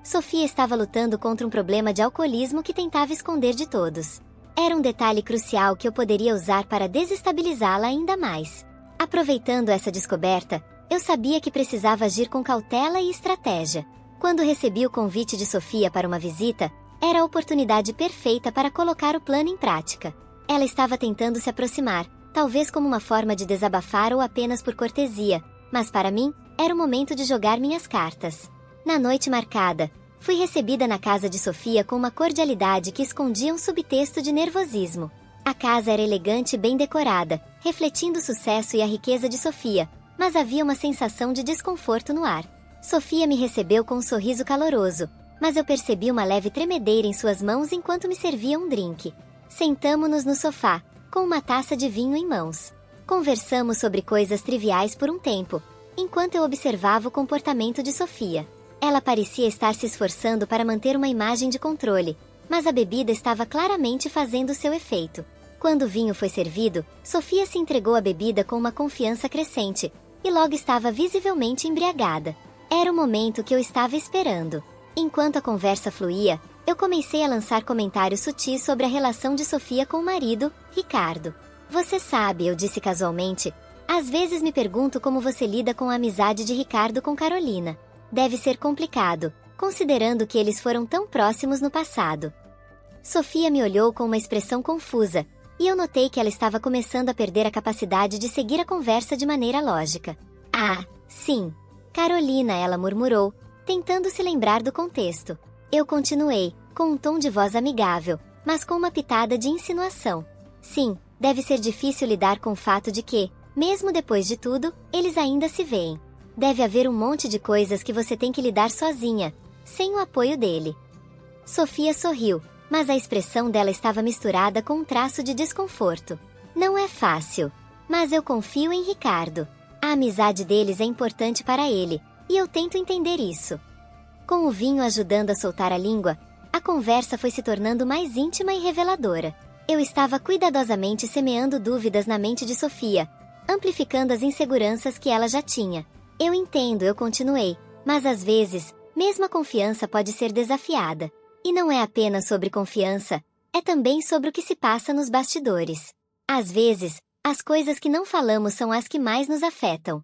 Sofia estava lutando contra um problema de alcoolismo que tentava esconder de todos. Era um detalhe crucial que eu poderia usar para desestabilizá-la ainda mais. Aproveitando essa descoberta, eu sabia que precisava agir com cautela e estratégia. Quando recebi o convite de Sofia para uma visita, era a oportunidade perfeita para colocar o plano em prática. Ela estava tentando se aproximar, talvez como uma forma de desabafar ou apenas por cortesia, mas para mim, era o momento de jogar minhas cartas. Na noite marcada, fui recebida na casa de Sofia com uma cordialidade que escondia um subtexto de nervosismo. A casa era elegante e bem decorada, refletindo o sucesso e a riqueza de Sofia, mas havia uma sensação de desconforto no ar. Sofia me recebeu com um sorriso caloroso, mas eu percebi uma leve tremedeira em suas mãos enquanto me servia um drink. Sentamo-nos no sofá, com uma taça de vinho em mãos. Conversamos sobre coisas triviais por um tempo, enquanto eu observava o comportamento de Sofia. Ela parecia estar se esforçando para manter uma imagem de controle, mas a bebida estava claramente fazendo seu efeito. Quando o vinho foi servido, Sofia se entregou à bebida com uma confiança crescente, e logo estava visivelmente embriagada. Era o momento que eu estava esperando. Enquanto a conversa fluía, eu comecei a lançar comentários sutis sobre a relação de Sofia com o marido, Ricardo. Você sabe, eu disse casualmente, às vezes me pergunto como você lida com a amizade de Ricardo com Carolina. Deve ser complicado, considerando que eles foram tão próximos no passado. Sofia me olhou com uma expressão confusa, e eu notei que ela estava começando a perder a capacidade de seguir a conversa de maneira lógica. Ah, sim. Carolina, ela murmurou, tentando se lembrar do contexto. Eu continuei, com um tom de voz amigável, mas com uma pitada de insinuação. Sim, deve ser difícil lidar com o fato de que, mesmo depois de tudo, eles ainda se veem. Deve haver um monte de coisas que você tem que lidar sozinha, sem o apoio dele. Sofia sorriu, mas a expressão dela estava misturada com um traço de desconforto. Não é fácil, mas eu confio em Ricardo. A amizade deles é importante para ele, e eu tento entender isso. Com o vinho ajudando a soltar a língua, a conversa foi se tornando mais íntima e reveladora. Eu estava cuidadosamente semeando dúvidas na mente de Sofia, amplificando as inseguranças que ela já tinha. Eu entendo, eu continuei, mas às vezes, mesmo a confiança pode ser desafiada. E não é apenas sobre confiança, é também sobre o que se passa nos bastidores. Às vezes, as coisas que não falamos são as que mais nos afetam.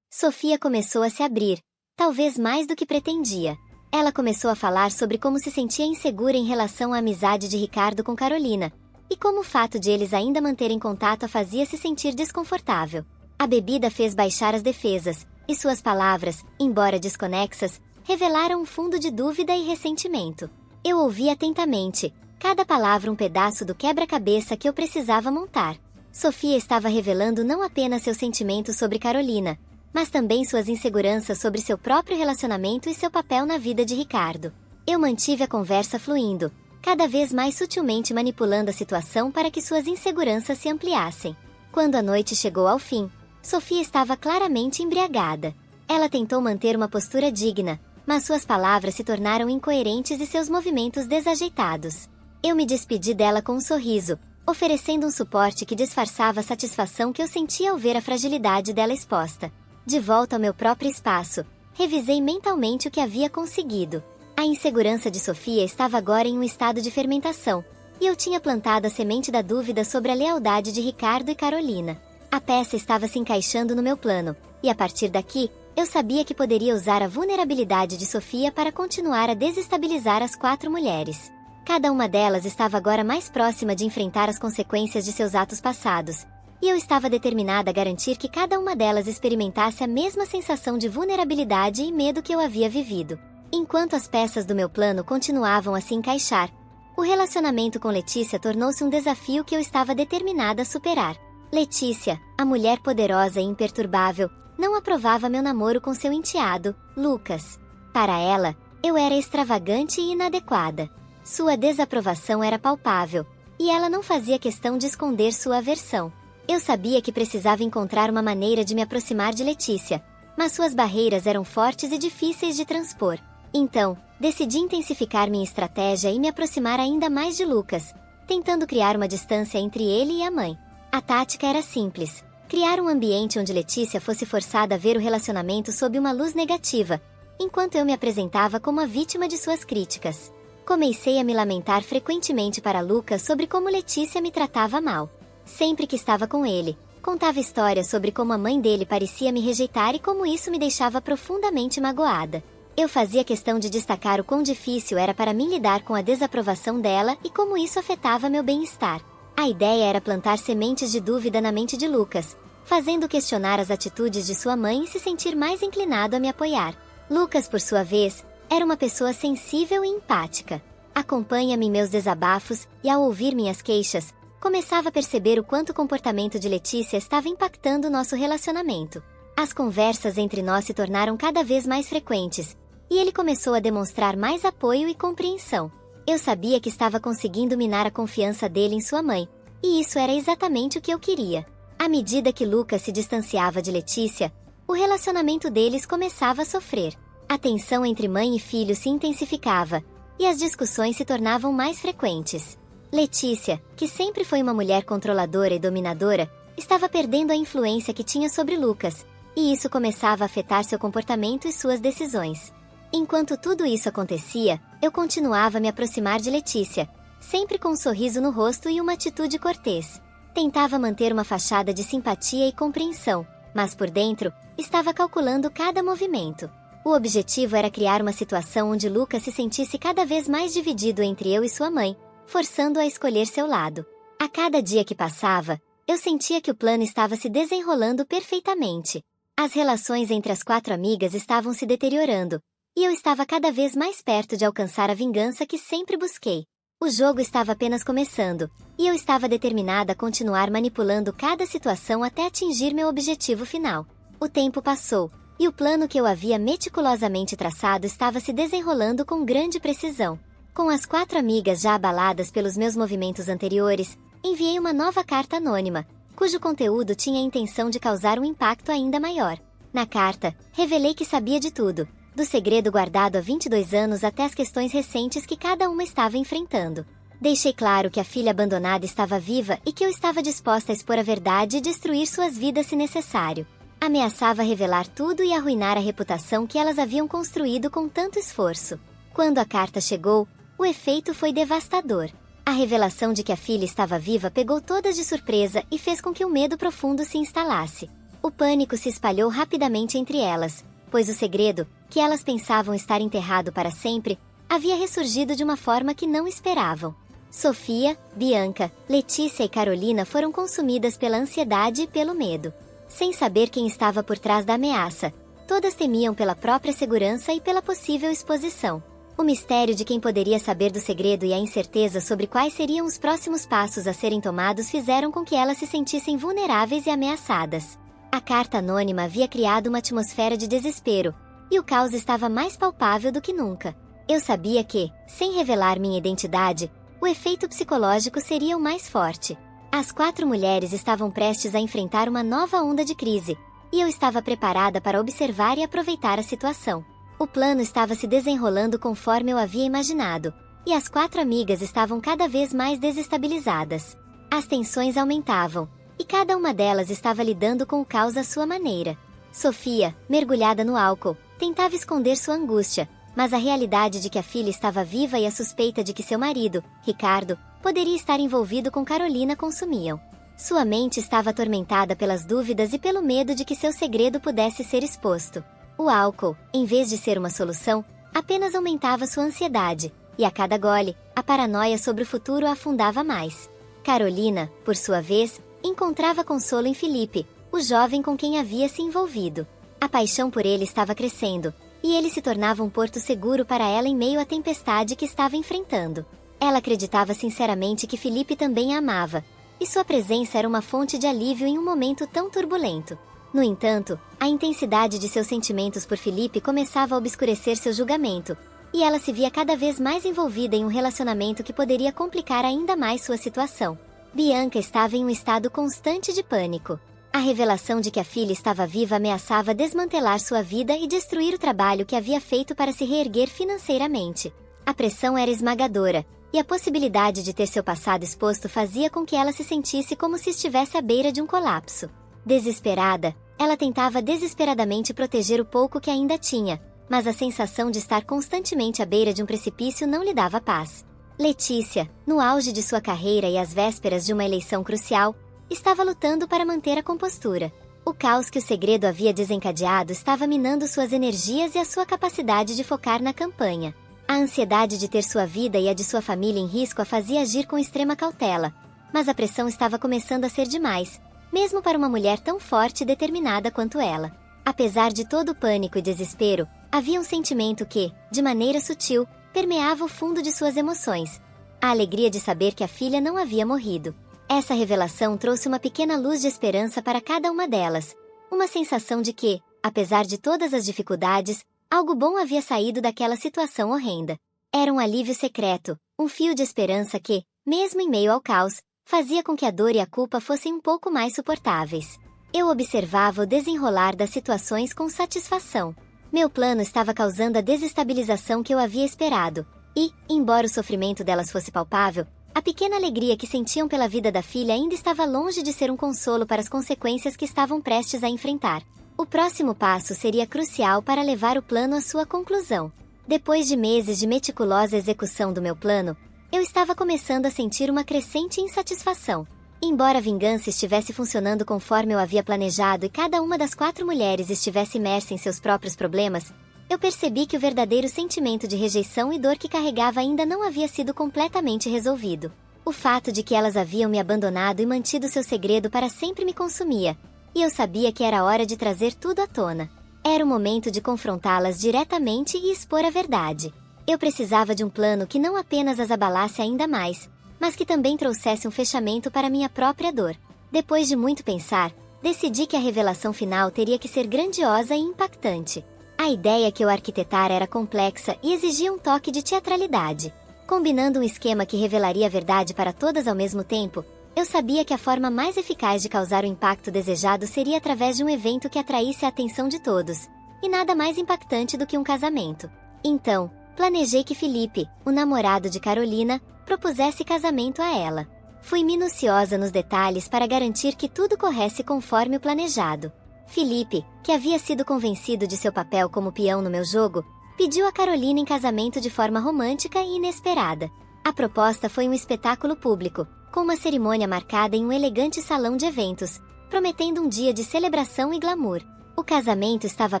Sofia começou a se abrir, talvez mais do que pretendia. Ela começou a falar sobre como se sentia insegura em relação à amizade de Ricardo com Carolina, e como o fato de eles ainda manterem contato a fazia se sentir desconfortável. A bebida fez baixar as defesas, e suas palavras, embora desconexas, revelaram um fundo de dúvida e ressentimento. Eu ouvi atentamente, cada palavra um pedaço do quebra-cabeça que eu precisava montar. Sofia estava revelando não apenas seus sentimentos sobre Carolina, mas também suas inseguranças sobre seu próprio relacionamento e seu papel na vida de Ricardo. Eu mantive a conversa fluindo, cada vez mais sutilmente manipulando a situação para que suas inseguranças se ampliassem. Quando a noite chegou ao fim, Sofia estava claramente embriagada. Ela tentou manter uma postura digna, mas suas palavras se tornaram incoerentes e seus movimentos desajeitados. Eu me despedi dela com um sorriso, oferecendo um suporte que disfarçava a satisfação que eu sentia ao ver a fragilidade dela exposta. De volta ao meu próprio espaço, revisei mentalmente o que havia conseguido. A insegurança de Sofia estava agora em um estado de fermentação, e eu tinha plantado a semente da dúvida sobre a lealdade de Ricardo e Carolina. A peça estava se encaixando no meu plano, e a partir daqui, eu sabia que poderia usar a vulnerabilidade de Sofia para continuar a desestabilizar as 4 mulheres. Cada uma delas estava agora mais próxima de enfrentar as consequências de seus atos passados, e eu estava determinada a garantir que cada uma delas experimentasse a mesma sensação de vulnerabilidade e medo que eu havia vivido. Enquanto as peças do meu plano continuavam a se encaixar, o relacionamento com Letícia tornou-se um desafio que eu estava determinada a superar. Letícia, a mulher poderosa e imperturbável, não aprovava meu namoro com seu enteado, Lucas. Para ela, eu era extravagante e inadequada. Sua desaprovação era palpável, e ela não fazia questão de esconder sua aversão. Eu sabia que precisava encontrar uma maneira de me aproximar de Letícia, mas suas barreiras eram fortes e difíceis de transpor. Então, decidi intensificar minha estratégia e me aproximar ainda mais de Lucas, tentando criar uma distância entre ele e a mãe. A tática era simples: criar um ambiente onde Letícia fosse forçada a ver o relacionamento sob uma luz negativa, enquanto eu me apresentava como a vítima de suas críticas. Comecei a me lamentar frequentemente para Lucas sobre como Letícia me tratava mal. Sempre que estava com ele, contava histórias sobre como a mãe dele parecia me rejeitar e como isso me deixava profundamente magoada. Eu fazia questão de destacar o quão difícil era para mim lidar com a desaprovação dela e como isso afetava meu bem-estar. A ideia era plantar sementes de dúvida na mente de Lucas, fazendo questionar as atitudes de sua mãe e se sentir mais inclinado a me apoiar. Lucas, por sua vez, era uma pessoa sensível e empática. Acompanha-me em meus desabafos e, ao ouvir minhas queixas, começava a perceber o quanto o comportamento de Letícia estava impactando nosso relacionamento. As conversas entre nós se tornaram cada vez mais frequentes, e ele começou a demonstrar mais apoio e compreensão. Eu sabia que estava conseguindo minar a confiança dele em sua mãe, e isso era exatamente o que eu queria. À medida que Lucas se distanciava de Letícia, o relacionamento deles começava a sofrer. A tensão entre mãe e filho se intensificava, e as discussões se tornavam mais frequentes. Letícia, que sempre foi uma mulher controladora e dominadora, estava perdendo a influência que tinha sobre Lucas, e isso começava a afetar seu comportamento e suas decisões. Enquanto tudo isso acontecia, eu continuava a me aproximar de Letícia, sempre com um sorriso no rosto e uma atitude cortês. Tentava manter uma fachada de simpatia e compreensão, mas por dentro, estava calculando cada movimento. O objetivo era criar uma situação onde Lucas se sentisse cada vez mais dividido entre eu e sua mãe, forçando-o a escolher seu lado. A cada dia que passava, eu sentia que o plano estava se desenrolando perfeitamente. As relações entre as 4 amigas estavam se deteriorando, e eu estava cada vez mais perto de alcançar a vingança que sempre busquei. O jogo estava apenas começando, e eu estava determinada a continuar manipulando cada situação até atingir meu objetivo final. O tempo passou, e o plano que eu havia meticulosamente traçado estava se desenrolando com grande precisão. Com as 4 amigas já abaladas pelos meus movimentos anteriores, enviei uma nova carta anônima, cujo conteúdo tinha a intenção de causar um impacto ainda maior. Na carta, revelei que sabia de tudo, do segredo guardado há 22 anos até as questões recentes que cada uma estava enfrentando. Deixei claro que a filha abandonada estava viva e que eu estava disposta a expor a verdade e destruir suas vidas se necessário. Ameaçava revelar tudo e arruinar a reputação que elas haviam construído com tanto esforço. Quando a carta chegou, o efeito foi devastador. A revelação de que a filha estava viva pegou todas de surpresa e fez com que um medo profundo se instalasse. O pânico se espalhou rapidamente entre elas, pois o segredo, que elas pensavam estar enterrado para sempre, havia ressurgido de uma forma que não esperavam. Sofia, Bianca, Letícia e Carolina foram consumidas pela ansiedade e pelo medo. Sem saber quem estava por trás da ameaça, todas temiam pela própria segurança e pela possível exposição. O mistério de quem poderia saber do segredo e a incerteza sobre quais seriam os próximos passos a serem tomados fizeram com que elas se sentissem vulneráveis e ameaçadas. A carta anônima havia criado uma atmosfera de desespero, e o caos estava mais palpável do que nunca. Eu sabia que, sem revelar minha identidade, o efeito psicológico seria o mais forte. As 4 mulheres estavam prestes a enfrentar uma nova onda de crise, e eu estava preparada para observar e aproveitar a situação. O plano estava se desenrolando conforme eu havia imaginado, e as 4 amigas estavam cada vez mais desestabilizadas. As tensões aumentavam, e cada uma delas estava lidando com o caos à sua maneira. Sofia, mergulhada no álcool, tentava esconder sua angústia, mas a realidade de que a filha estava viva e a suspeita de que seu marido, Ricardo, poderia estar envolvido com Carolina consumiam. Sua mente estava atormentada pelas dúvidas e pelo medo de que seu segredo pudesse ser exposto. O álcool, em vez de ser uma solução, apenas aumentava sua ansiedade, e a cada gole, a paranoia sobre o futuro a afundava mais. Carolina, por sua vez, encontrava consolo em Felipe, o jovem com quem havia se envolvido. A paixão por ele estava crescendo, e ele se tornava um porto seguro para ela em meio à tempestade que estava enfrentando. Ela acreditava sinceramente que Felipe também a amava, e sua presença era uma fonte de alívio em um momento tão turbulento. No entanto, a intensidade de seus sentimentos por Felipe começava a obscurecer seu julgamento, e ela se via cada vez mais envolvida em um relacionamento que poderia complicar ainda mais sua situação. Bianca estava em um estado constante de pânico. A revelação de que a filha estava viva ameaçava desmantelar sua vida e destruir o trabalho que havia feito para se reerguer financeiramente. A pressão era esmagadora, e a possibilidade de ter seu passado exposto fazia com que ela se sentisse como se estivesse à beira de um colapso. Desesperada, ela tentava desesperadamente proteger o pouco que ainda tinha, mas a sensação de estar constantemente à beira de um precipício não lhe dava paz. Letícia, no auge de sua carreira e às vésperas de uma eleição crucial, estava lutando para manter a compostura. O caos que o segredo havia desencadeado estava minando suas energias e a sua capacidade de focar na campanha. A ansiedade de ter sua vida e a de sua família em risco a fazia agir com extrema cautela, mas a pressão estava começando a ser demais, mesmo para uma mulher tão forte e determinada quanto ela. Apesar de todo o pânico e desespero, havia um sentimento que, de maneira sutil, permeava o fundo de suas emoções: a alegria de saber que a filha não havia morrido. Essa revelação trouxe uma pequena luz de esperança para cada uma delas, uma sensação de que, apesar de todas as dificuldades, algo bom havia saído daquela situação horrenda. Era um alívio secreto, um fio de esperança que, mesmo em meio ao caos, fazia com que a dor e a culpa fossem um pouco mais suportáveis. Eu observava o desenrolar das situações com satisfação. Meu plano estava causando a desestabilização que eu havia esperado, e, embora o sofrimento delas fosse palpável, a pequena alegria que sentiam pela vida da filha ainda estava longe de ser um consolo para as consequências que estavam prestes a enfrentar. O próximo passo seria crucial para levar o plano à sua conclusão. Depois de meses de meticulosa execução do meu plano, eu estava começando a sentir uma crescente insatisfação. Embora a vingança estivesse funcionando conforme eu havia planejado e cada uma das 4 mulheres estivesse imersa em seus próprios problemas, eu percebi que o verdadeiro sentimento de rejeição e dor que carregava ainda não havia sido completamente resolvido. O fato de que elas haviam me abandonado e mantido seu segredo para sempre me consumia, e eu sabia que era hora de trazer tudo à tona. Era o momento de confrontá-las diretamente e expor a verdade. Eu precisava de um plano que não apenas as abalasse ainda mais, mas que também trouxesse um fechamento para minha própria dor. Depois de muito pensar, decidi que a revelação final teria que ser grandiosa e impactante. A ideia que eu arquitetara era complexa e exigia um toque de teatralidade. Combinando um esquema que revelaria a verdade para todas ao mesmo tempo, eu sabia que a forma mais eficaz de causar o impacto desejado seria através de um evento que atraísse a atenção de todos, e nada mais impactante do que um casamento. Então, planejei que Felipe, o namorado de Carolina, propusesse casamento a ela. Fui minuciosa nos detalhes para garantir que tudo corresse conforme o planejado. Felipe, que havia sido convencido de seu papel como peão no meu jogo, pediu a Carolina em casamento de forma romântica e inesperada. A proposta foi um espetáculo público, com uma cerimônia marcada em um elegante salão de eventos, prometendo um dia de celebração e glamour. O casamento estava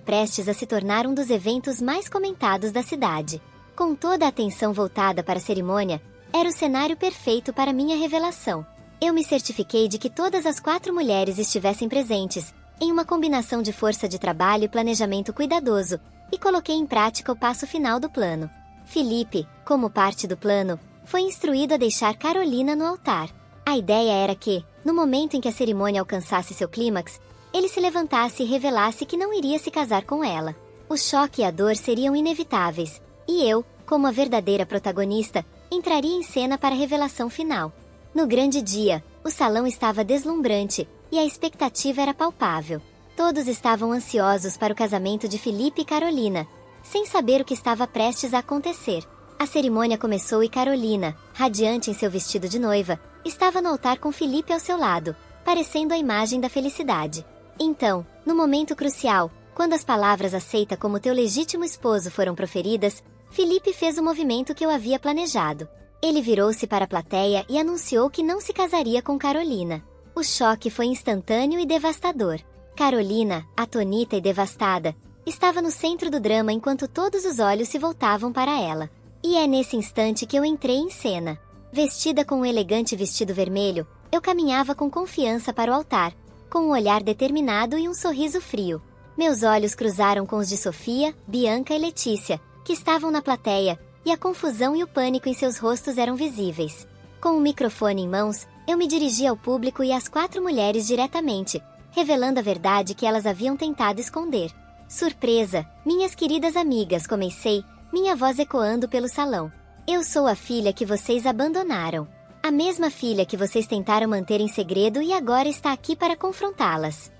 prestes a se tornar um dos eventos mais comentados da cidade. Com toda a atenção voltada para a cerimônia, era o cenário perfeito para minha revelação. Eu me certifiquei de que todas as 4 mulheres estivessem presentes, em uma combinação de força de trabalho e planejamento cuidadoso, e coloquei em prática o passo final do plano. Felipe, como parte do plano, foi instruído a deixar Carolina no altar. A ideia era que, no momento em que a cerimônia alcançasse seu clímax, ele se levantasse e revelasse que não iria se casar com ela. O choque e a dor seriam inevitáveis, e eu, como a verdadeira protagonista, entraria em cena para a revelação final. No grande dia, o salão estava deslumbrante, e a expectativa era palpável. Todos estavam ansiosos para o casamento de Felipe e Carolina, sem saber o que estava prestes a acontecer. A cerimônia começou e Carolina, radiante em seu vestido de noiva, estava no altar com Felipe ao seu lado, parecendo a imagem da felicidade. Então, no momento crucial, quando as palavras "aceita como teu legítimo esposo" foram proferidas, Felipe fez o movimento que eu havia planejado. Ele virou-se para a plateia e anunciou que não se casaria com Carolina. O choque foi instantâneo e devastador. Carolina, atonita e devastada, estava no centro do drama enquanto todos os olhos se voltavam para ela. E é nesse instante que eu entrei em cena. Vestida com um elegante vestido vermelho, eu caminhava com confiança para o altar, com um olhar determinado e um sorriso frio. Meus olhos cruzaram com os de Sofia, Bianca e Letícia, que estavam na plateia, e a confusão e o pânico em seus rostos eram visíveis. Com o microfone em mãos, eu me dirigi ao público e às 4 mulheres diretamente, revelando a verdade que elas haviam tentado esconder. Surpresa, minhas queridas amigas, comecei, minha voz ecoando pelo salão. Eu sou a filha que vocês abandonaram. A mesma filha que vocês tentaram manter em segredo e agora está aqui para confrontá-las.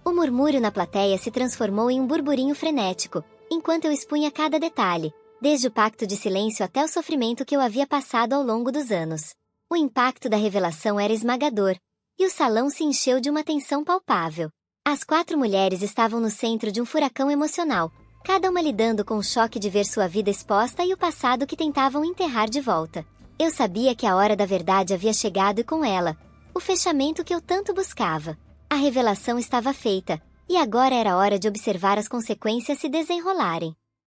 O murmúrio na plateia se transformou em um burburinho frenético, enquanto eu expunha cada detalhe, desde o pacto de silêncio até o sofrimento que eu havia passado ao longo dos anos. O impacto da revelação era esmagador, e o salão se encheu de uma tensão palpável. As 4 mulheres estavam no centro de um furacão emocional, cada uma lidando com o choque de ver sua vida exposta e o passado que tentavam enterrar de volta. Eu sabia que a hora da verdade havia chegado e com ela, o fechamento que eu tanto buscava. A revelação estava feita, e agora era hora de observar as consequências se desenrolarem.